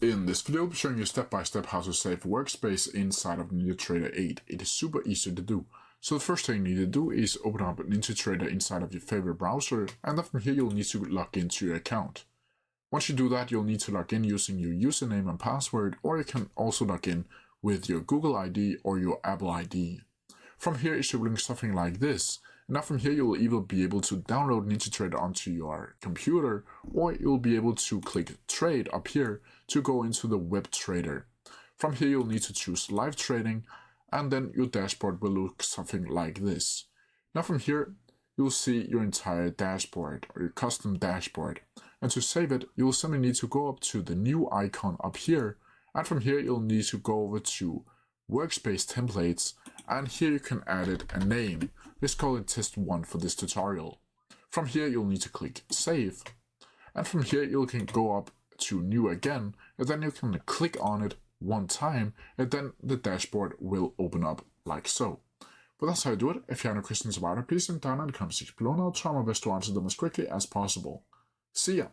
In this video, I'll be showing you step by step how to save Workspace inside of NinjaTrader 8. It is super easy to do. So the first thing you need to do is open up NinjaTrader inside of your favorite browser, and then from here you'll need to log into your account. Once you do that, you'll need to log in using your username and password, or you can also log in with your Google ID or your Apple ID. From here it should look something like this. Now from here you'll either be able to download NinjaTrader onto your computer, or you'll be able to click Trade up here to go into the web trader. From here you'll need to choose live trading, and then your dashboard will look something like this. Now from here you'll see your entire dashboard or your custom dashboard, and to save it you'll simply need to go up to the new icon up here, and from here you'll need to go over to Workspace templates, and here you can add it a name. Let's call it test 1 for this tutorial. From here you'll need to click save, and from here you can go up to new again, and then you can click on it one time, and then the dashboard will open up like so. But that's how you do it. If you have any questions about it, please send down in the comment section below, and I'll try my best to answer them as quickly as possible. See ya!